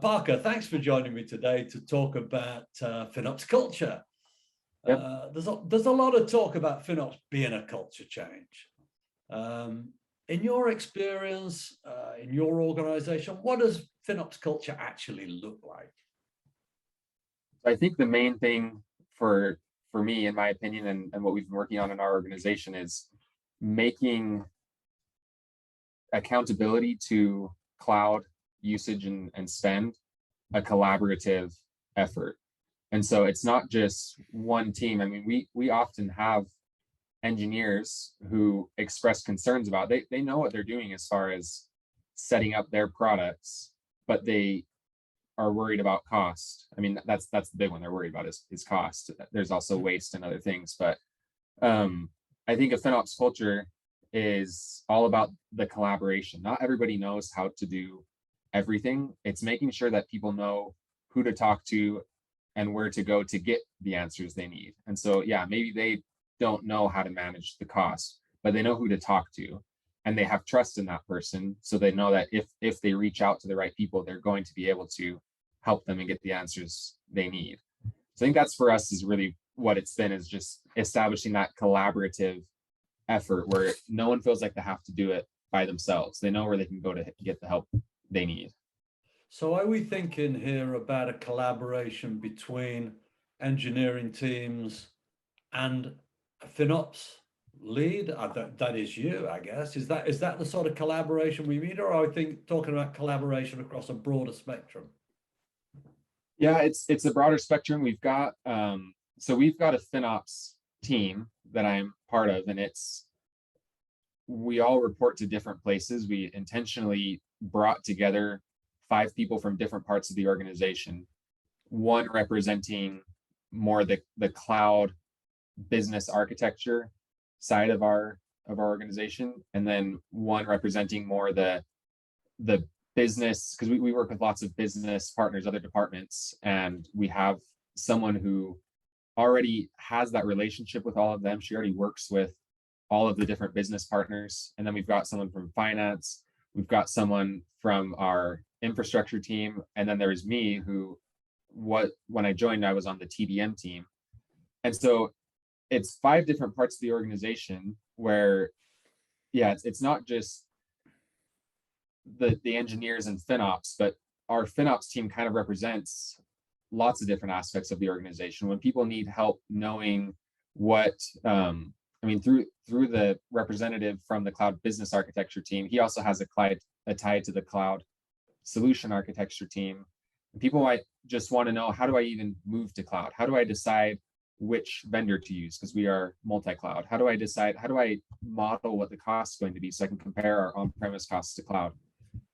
Parker, thanks for joining me today to talk about FinOps culture. Yep. There's a lot of talk about FinOps being a culture change. In your experience, in your organization, what does FinOps culture actually look like? I think the main thing for me, in my opinion, and what we've been working on in our organization is making accountability to cloud usage and spend a collaborative effort. And so it's not just one team. I mean, we often have engineers who express concerns about, they know what they're doing as far as setting up their products, but they are worried about cost. I mean, that's the big one they're worried about is cost. There's also waste and other things, but I think a FinOps culture is all about the collaboration. Not everybody knows how to do everything. It's making sure that people know who to talk to and where to go to get the answers they need. And so, yeah, maybe they don't know how to manage the cost, but they know who to talk to, and they have trust in that person. So they know that if they reach out to the right people, they're going to be able to help them and get the answers they need. So I think that's for us is really what it's been, is just establishing that collaborative effort where no one feels like they have to do it by themselves. They know where they can go to get the help they need. So are we thinking here about a collaboration between engineering teams and a FinOps lead? That is you, I guess. Is that the sort of collaboration we mean, or are we talking about collaboration across a broader spectrum? Yeah, it's a broader spectrum. We've got so we've got a FinOps team that I'm part of, and we all report to different places. We intentionally brought together 5 people from different parts of the organization, one representing more the cloud business architecture side of our organization, and then one representing more the business, because we work with lots of business partners, other departments, and we have someone who already has that relationship with all of them. She already works with all of the different business partners. And then we've got someone from finance, we've got someone from our infrastructure team, and then there's me, who when I joined, I was on the TDM team. And so it's 5 different parts of the organization where, yeah, it's not just the engineers and FinOps, but our FinOps team kind of represents lots of different aspects of the organization. When people need help knowing what, I mean, through the representative from the cloud business architecture team, he also has a tie to the cloud solution architecture team. And people might just want to know, how do I even move to cloud? How do I decide which vendor to use, because we are multi-cloud? How do I model what the cost is going to be so I can compare our on-premise costs to cloud?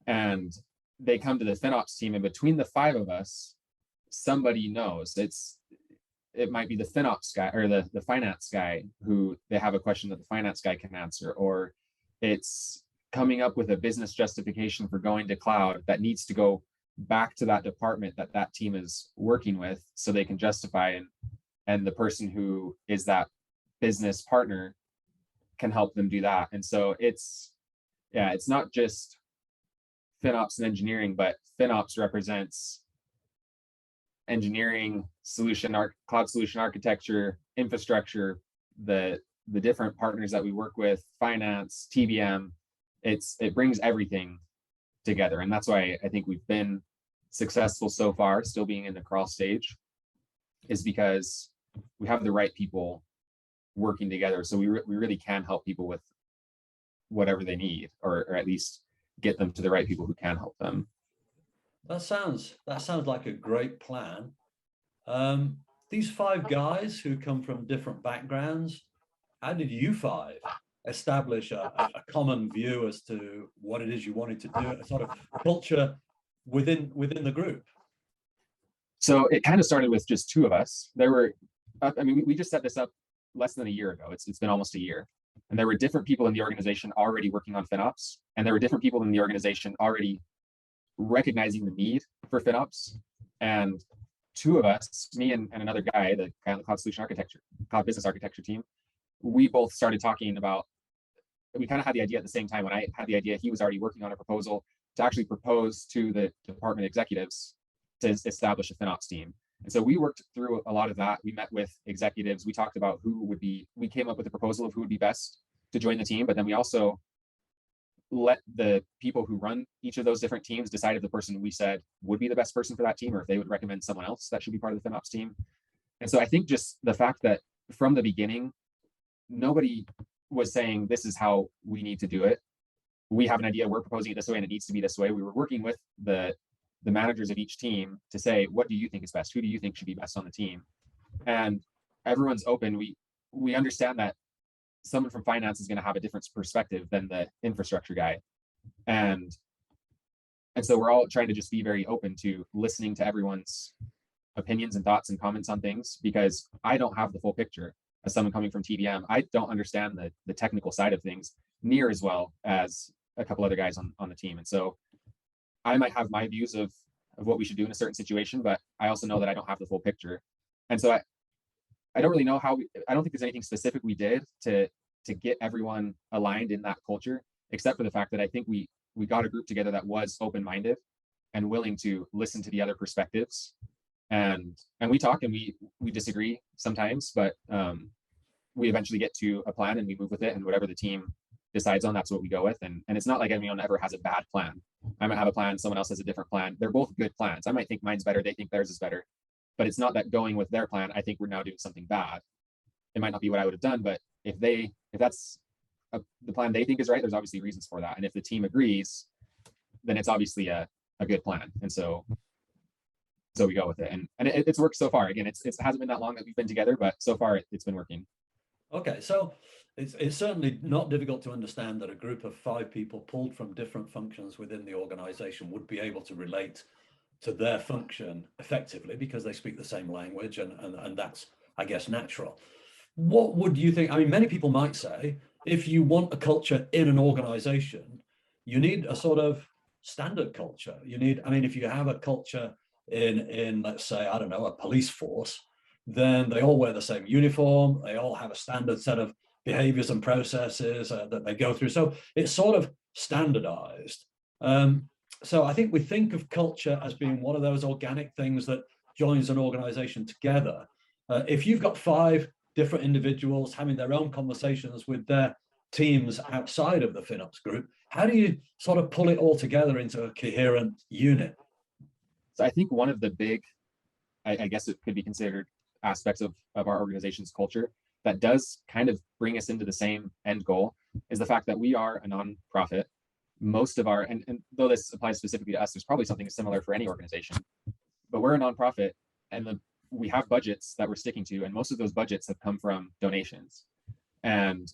And they come to the FinOps team, and between the 5 of us, somebody knows. It might be the FinOps guy or the finance guy who they have a question that the finance guy can answer, or it's coming up with a business justification for going to cloud that needs to go back to that department that team is working with so they can justify, and the person who is that business partner can help them do that. And so it's not just FinOps and engineering, but FinOps represents engineering, cloud solution architecture, infrastructure, the different partners that we work with, finance, TBM. It brings everything together. And that's why I think we've been successful so far, still being in the crawl stage, is because we have the right people working together. So we really can help people with whatever they need, or at least get them to the right people who can help them. That sounds like a great plan. These 5 guys who come from different backgrounds, how did you 5 establish a common view as to what it is you wanted to do, a sort of culture within the group? So it kind of started with just 2 of us. We just set this up less than a year ago. It's been almost a year. And there were different people in the organization already working on FinOps, and there were different people in the organization already recognizing the need for FinOps. And 2 of us, me and another guy, the guy on the cloud solution architecture, cloud business architecture team, we both started talking about, we kind of had the idea at the same time. When I had the idea, he was already working on a proposal. to actually propose to the department executives to establish a FinOps team. And so we worked through a lot of that. We met with executives. We talked about we came up with a proposal of who would be best to join the team, but then we also let the people who run each of those different teams decide if the person we said would be the best person for that team, or if they would recommend someone else that should be part of the FinOps team. And so I think just the fact that from the beginning, nobody was saying, this is how we need to do it. We have an idea, we're proposing it this way, and it needs to be this way. We were working with the managers of each team to say, what do you think is best? Who do you think should be best on the team? And everyone's open. We understand that someone from finance is going to have a different perspective than the infrastructure guy. And so we're all trying to just be very open to listening to everyone's opinions and thoughts and comments on things, because I don't have the full picture. As someone coming from TDM, I don't understand the technical side of things near as well as a couple other guys on the team. And so I might have my views of what we should do in a certain situation, but I also know that I don't have the full picture. And so I don't really know how I don't think there's anything specific we did to get everyone aligned in that culture, except for the fact that I think we got a group together that was open-minded and willing to listen to the other perspectives. And we talk and we disagree sometimes, but we eventually get to a plan and we move with it, and whatever the team decides on, that's what we go with. And it's not like anyone ever has a bad plan. I might have a plan, someone else has a different plan. They're both good plans. I might think mine's better, they think theirs is better, but it's not that going with their plan, I think we're now doing something bad. It might not be what I would have done, but if that's the plan they think is right, there's obviously reasons for that. And if the team agrees, then it's obviously a good plan. And so we go with it. And it's worked so far. Again, it hasn't been that long that we've been together, but so far it's been working. Okay, so it's certainly not difficult to understand that a group of 5 people pulled from different functions within the organization would be able to relate to their function effectively because they speak the same language, and that's, I guess, natural. What would you think? I mean, many people might say, if you want a culture in an organization, you need a sort of standard culture. You need, I mean, if you have a culture in let's say, I don't know, a police force, then they all wear the same uniform. They all have a standard set of behaviors and processes that they go through. So it's sort of standardized. So I think we think of culture as being one of those organic things that joins an organization together. If you've got 5 different individuals having their own conversations with their teams outside of the FinOps group, how do you sort of pull it all together into a coherent unit? So I think one of the big, I guess it could be considered aspects of our organization's culture that does kind of bring us into the same end goal is the fact that we are a nonprofit. Most of our, and though this applies specifically to us, there's probably something similar for any organization, but we're a nonprofit, and we have budgets that we're sticking to, and most of those budgets have come from donations. And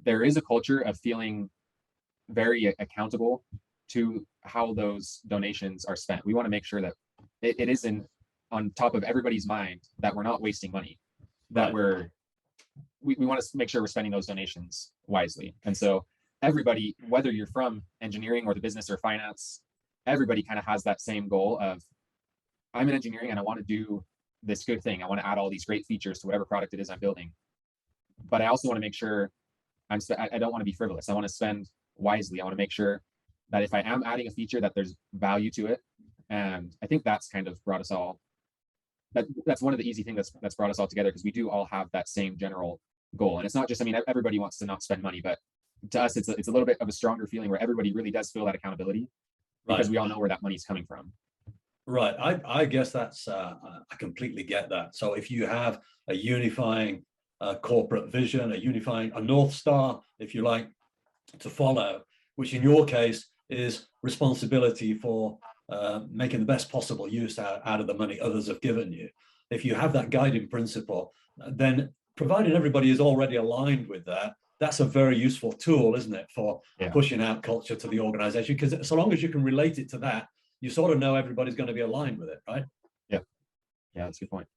there is a culture of feeling very accountable to how those donations are spent. We want to make sure that it isn't on top of everybody's mind that we're not wasting money, that we want to make sure we're spending those donations wisely. And so everybody, whether you're from engineering or the business or finance, everybody kind of has that same goal of, I'm in engineering and I want to do this good thing. I want to add all these great features to whatever product it is I'm building. But I also want to make sure I don't want to be frivolous. I want to spend wisely. I want to make sure that if I am adding a feature, that there's value to it. And I think that's kind of brought us all, that's one of the easy things that's brought us all together, because we do all have that same general goal. And it's not just, I mean, everybody wants to not spend money, but to us, it's a little bit of a stronger feeling where everybody really does feel that accountability, because we all know where that money's coming from. Right. I guess that's, I completely get that. So if you have a unifying corporate vision, a North Star, if you like, to follow, which in your case is responsibility for making the best possible use out of the money others have given you. If you have that guiding principle, then provided everybody is already aligned with that, that's a very useful tool, isn't it, for pushing out culture to the organization? Because so long as you can relate it to that, you sort of know everybody's going to be aligned with it, right? Yeah, that's a good point.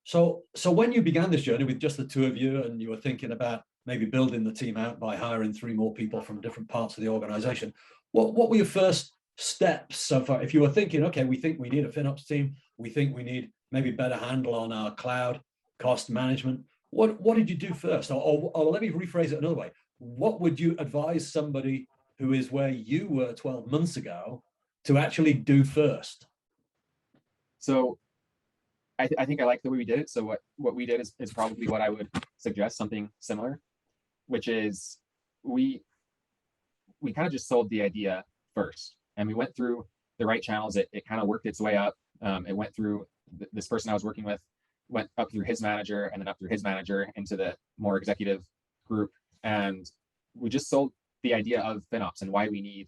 So when you began this journey with just the 2 of you, and you were thinking about maybe building the team out by hiring 3 more people from different parts of the organization, what were your first steps so far? If you were thinking, okay, we think we need a FinOps team, we think we need maybe better handle on our cloud cost management, what did you do first? Or let me rephrase it another way. What would you advise somebody who is where you were 12 months ago, to actually do first? So I think I like the way we did it. So what we did is probably what I would suggest, something similar, which is we kind of just sold the idea first, and we went through the right channels. It kind of worked its way up. It went through this person I was working with, went up through his manager, and then up through his manager into the more executive group. And we just sold the idea of FinOps and why we need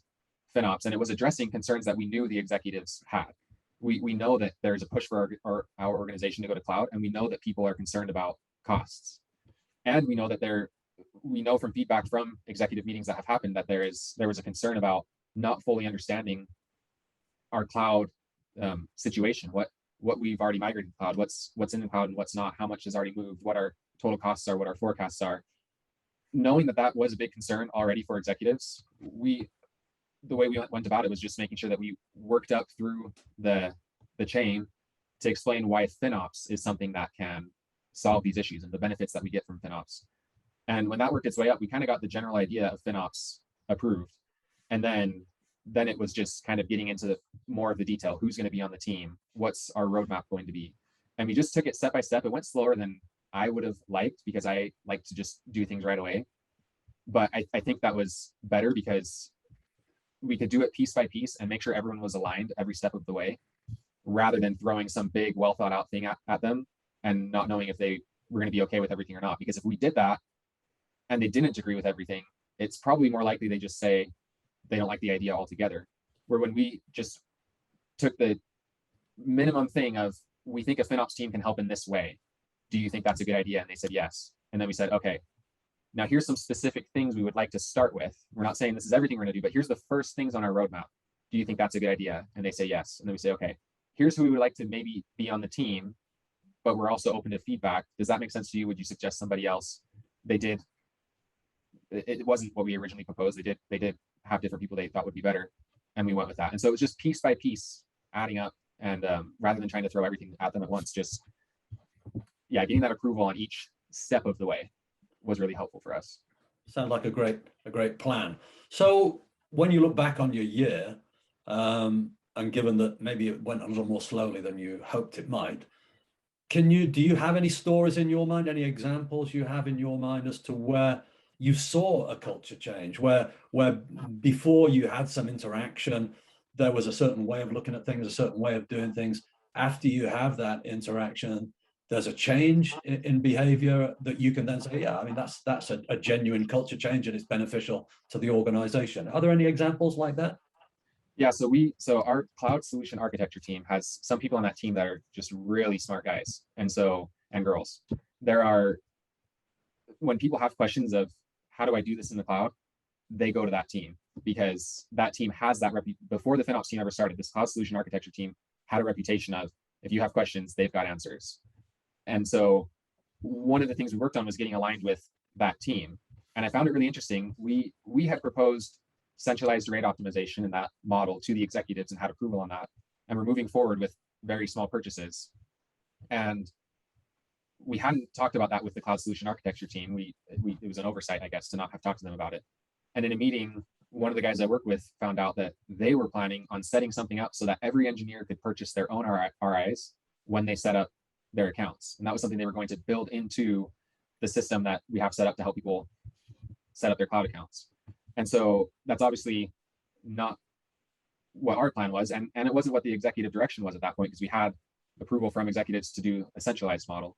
FinOps. And it was addressing concerns that we knew the executives had. We know that there's a push for our organization to go to cloud, and we know that people are concerned about costs. And we know that we know from feedback from executive meetings that have happened that there was a concern about not fully understanding our cloud situation, what we've already migrated to cloud, what's in the cloud and what's not, how much has already moved, what our total costs are, what our forecasts are. Knowing that was a big concern already for executives, the way we went about it was just making sure that we worked up through the chain to explain why FinOps is something that can solve these issues and the benefits that we get from FinOps. And when that worked its way up, we kind of got the general idea of FinOps approved. And then it was just kind of getting into more of the detail. Who's going to be on the team? What's our roadmap going to be? And we just took it step by step. It went slower than I would have liked, because I like to just do things right away. But I think that was better because we could do it piece by piece and make sure everyone was aligned every step of the way, rather than throwing some big, well thought out thing at them and not knowing if they were going to be okay with everything or not. Because if we did that and they didn't agree with everything, it's probably more likely they just say they don't like the idea altogether. Where when we just took the minimum thing of, we think a FinOps team can help in this way. Do you think that's a good idea? And they said yes. And then we said, okay, now here's some specific things we would like to start with. We're not saying this is everything we're going to do, but here's the first things on our roadmap. Do you think that's a good idea? And they say yes. And then we say, okay, here's who we would like to maybe be on the team, but we're also open to feedback. Does that make sense to you? Would you suggest somebody else? They did. It wasn't what we originally proposed. They did have different people they thought would be better, and we went with that. And so it was just piece by piece adding up, and rather than trying to throw everything at them at once, just getting that approval on each step of the way was really helpful for us. Sounds like a great plan. So when you look back on your year, and given that maybe it went a little more slowly than you hoped it might, do you have any stories in your mind, any examples you have in your mind as to where you saw a culture change, where before you had some interaction, there was a certain way of looking at things, a certain way of doing things. After you have that interaction, there's a change in behavior that you can then say, yeah, I mean, that's a genuine culture change and it's beneficial to the organization. Are there any examples like that? Yeah, so our cloud solution architecture team has some people on that team that are just really smart guys and girls. When people have questions of how do I do this in the cloud, they go to that team, because that team has that before the FinOps team ever started. This cloud solution architecture team had a reputation of, if you have questions, they've got answers. And so one of the things we worked on was getting aligned with that team. And I found it really interesting. We had proposed centralized rate optimization in that model to the executives and had approval on that. And we're moving forward with very small purchases. And we hadn't talked about that with the cloud solution architecture team. It was an oversight, I guess, to not have talked to them about it. And in a meeting, one of the guys I work with found out that they were planning on setting something up so that every engineer could purchase their own RIs when they set up their accounts. And that was something they were going to build into the system that we have set up to help people set up their cloud accounts. And so that's obviously not what our plan was. And it wasn't what the executive direction was at that point, because we had approval from executives to do a centralized model.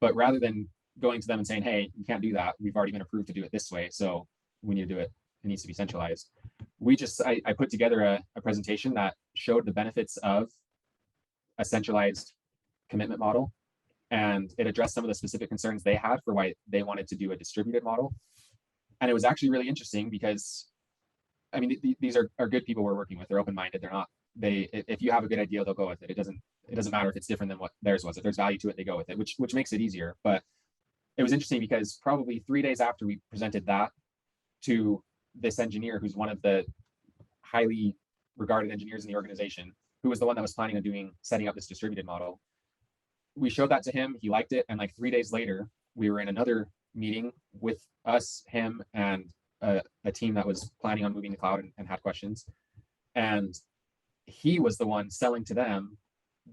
But rather than going to them and saying, hey, you can't do that, we've already been approved to do it this way, so we need to do it, it needs to be centralized. I put together a presentation that showed the benefits of a centralized commitment model, and it addressed some of the specific concerns they had for why they wanted to do a distributed model. And it was actually really interesting because, I mean, these are good people we're working with. They're open-minded. If you have a good idea, they'll go with it. It doesn't matter if it's different than what theirs was. If there's value to it, they go with it, which makes it easier. But it was interesting because probably 3 days after we presented that to this engineer, who's one of the highly regarded engineers in the organization, who was the one that was planning on setting up this distributed model, we showed that to him. He liked it. And like 3 days later, we were in another meeting with us, him, and a team that was planning on moving to cloud and had questions. And he was the one selling to them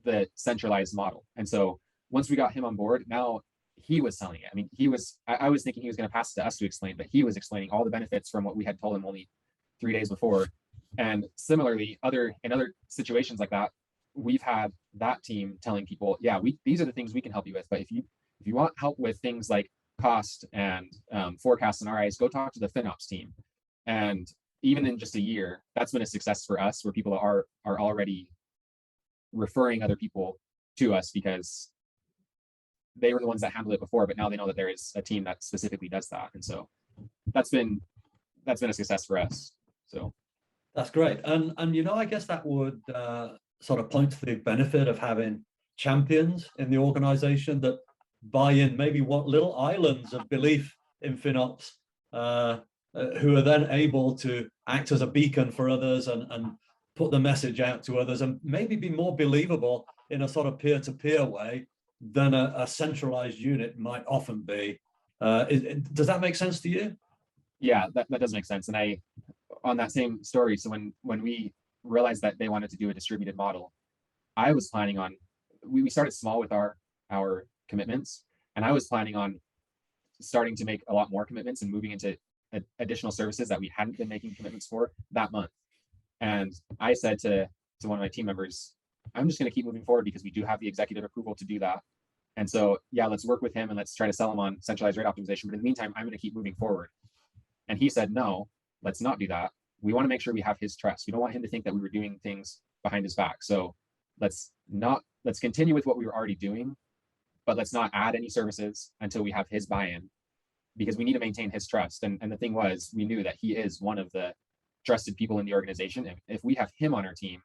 the centralized model. And so once we got him on board, now he was selling it. I mean, I was thinking he was going to pass it to us to explain, but he was explaining all the benefits from what we had told him only 3 days before. And similarly, in other situations like that, we've had that team telling people, yeah, these are the things we can help you with. But if you want help with things like cost and forecasts and RIs, go talk to the FinOps team. And even in just a year, that's been a success for us, where people are already referring other people to us because they were the ones that handled it before, but now they know that there is a team that specifically does that. And so that's been a success for us. So that's great. And I guess that would sort of point to the benefit of having champions in the organization that buy in, maybe want little islands of belief in FinOps, who are then able to act as a beacon for others and put the message out to others, and maybe be more believable in a sort of peer-to-peer way than a centralized unit might often be. Does that make sense to you? Yeah, that does make sense. And on that same story, so when we realized that they wanted to do a distributed model, I was planning on, we started small with our commitments, and I was planning on starting to make a lot more commitments and moving into additional services that we hadn't been making commitments for that month. And I said to one of my team members, I'm just going to keep moving forward because we do have the executive approval to do that. And so, yeah, let's work with him and let's try to sell him on centralized rate optimization. But in the meantime, I'm going to keep moving forward. And he said, no, let's not do that. We want to make sure we have his trust. We don't want him to think that we were doing things behind his back. So let's continue with what we were already doing, but let's not add any services until we have his buy-in, because we need to maintain his trust. And the thing was, we knew that he is one of the trusted people in the organization. If we have him on our team,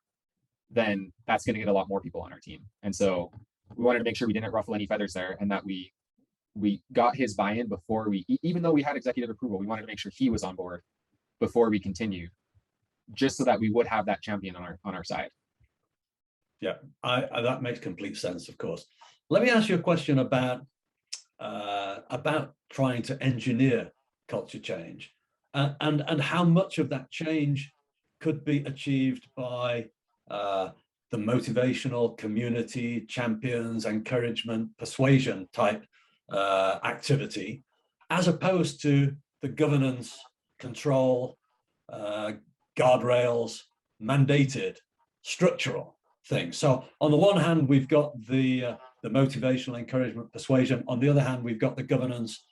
then that's going to get a lot more people on our team. And so we wanted to make sure we didn't ruffle any feathers there, and that we got his buy-in before even though we had executive approval, we wanted to make sure he was on board before we continued, just so that we would have that champion on our side. Yeah, that makes complete sense, of course. Let me ask you a question about trying to engineer culture change, and how much of that change could be achieved by the motivational community, champions, encouragement, persuasion type activity, as opposed to the governance, control, guardrails, mandated, structural things. So on the one hand, we've got the motivational, encouragement, persuasion. On the other hand, we've got the governance,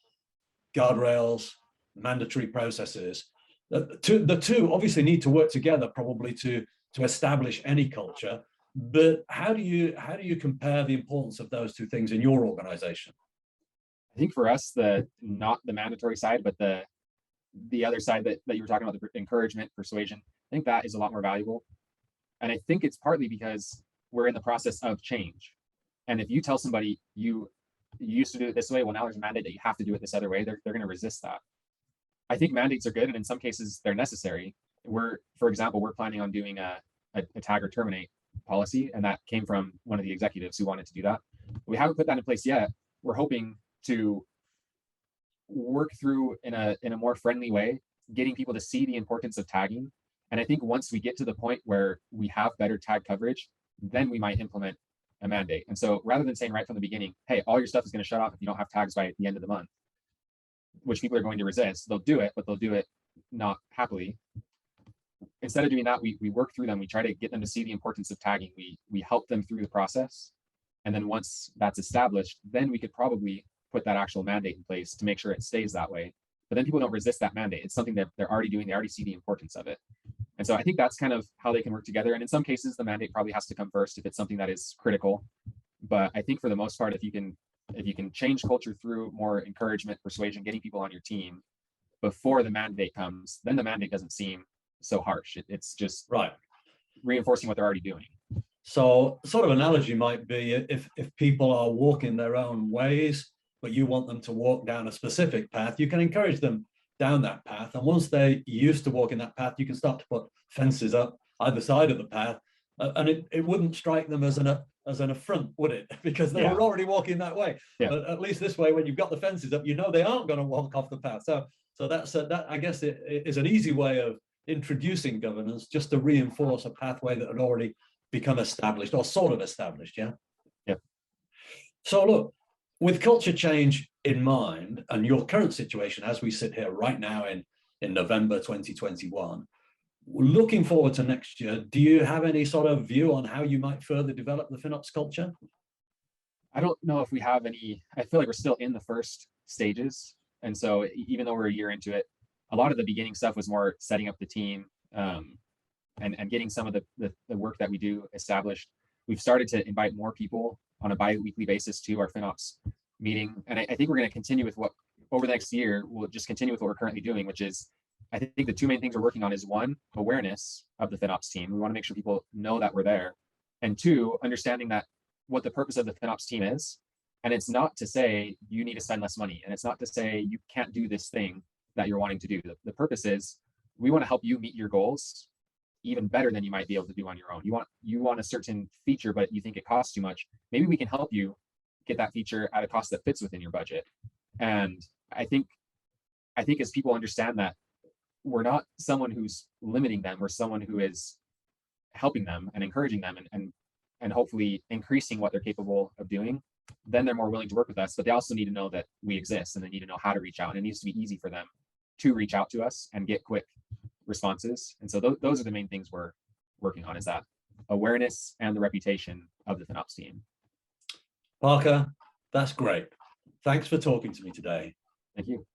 guardrails, mandatory processes. The two obviously need to work together, probably to establish any culture. But how do you compare the importance of those two things in your organization? I think for us, not the mandatory side, but the other side that you were talking about, the encouragement, persuasion, I think that is a lot more valuable. And I think it's partly because we're in the process of change. And if you tell somebody you used to do it this way, well, now there's a mandate that you have to do it this other way, they're going to resist that. I think mandates are good, and in some cases they're necessary. For example, we're planning on doing a tag or terminate policy, and that came from one of the executives who wanted to do that. We haven't put that in place yet. We're hoping to work through in a more friendly way, getting people to see the importance of tagging. And I think once we get to the point where we have better tag coverage, then we might implement a mandate. And so rather than saying right from the beginning, hey, all your stuff is going to shut off if you don't have tags by the end of the month, which people are going to resist, they'll do it, but they'll do it not happily. Instead of doing that, we work through them. We try to get them to see the importance of tagging. We help them through the process. And then once that's established, then we could probably put that actual mandate in place to make sure it stays that way. But then people don't resist that mandate. It's something that they're already doing. They already see the importance of it. And so I think that's kind of how they can work together. And in some cases, the mandate probably has to come first if it's something that is critical. But I think for the most part, if you can change culture through more encouragement, persuasion, getting people on your team before the mandate comes, then the mandate doesn't seem so harsh. It's just right, reinforcing what they're already doing. So sort of analogy might be if people are walking their own ways, but you want them to walk down a specific path, you can encourage them down that path. And once they're used to walking that path, you can start to put fences up either side of the path. And it wouldn't strike them as an affront, would it? Because they were already walking that way. Yeah. But at least this way, when you've got the fences up, you know they aren't going to walk off the path. So So that I guess it is an easy way of introducing governance, just to reinforce a pathway that had already become established or sort of established. Yeah. Yep. So look, with culture change in mind and your current situation as we sit here right now in November 2021, looking forward to next year, do you have any sort of view on how you might further develop the FinOps culture? I don't know if we have any. I feel like we're still in the first stages, and so even though we're a year into it, a lot of the beginning stuff was more setting up the team, and getting some of the work that we do established. We've started to invite more people on a bi-weekly basis to our FinOps meeting, and I think we're going to continue with what over the next year. We'll just continue with what we're currently doing, which is, I think the two main things we're working on is, one, awareness of the FinOps team. We want to make sure people know that we're there, and two, understanding that what the purpose of the FinOps team is. And it's not to say you need to spend less money, and it's not to say you can't do this thing that you're wanting to do. The purpose is we want to help you meet your goals even better than you might be able to do on your own. You want a certain feature, but you think it costs too much. Maybe we can help you get that feature at a cost that fits within your budget. And I think as people understand that we're not someone who's limiting them, we're someone who is helping them and encouraging them and hopefully increasing what they're capable of doing, then they're more willing to work with us. But they also need to know that we exist, and they need to know how to reach out. And it needs to be easy for them to reach out to us and get quick responses. And so those are the main things we're working on, is that awareness and the reputation of the FinOps team. Parker, that's great. Thanks for talking to me today. Thank you.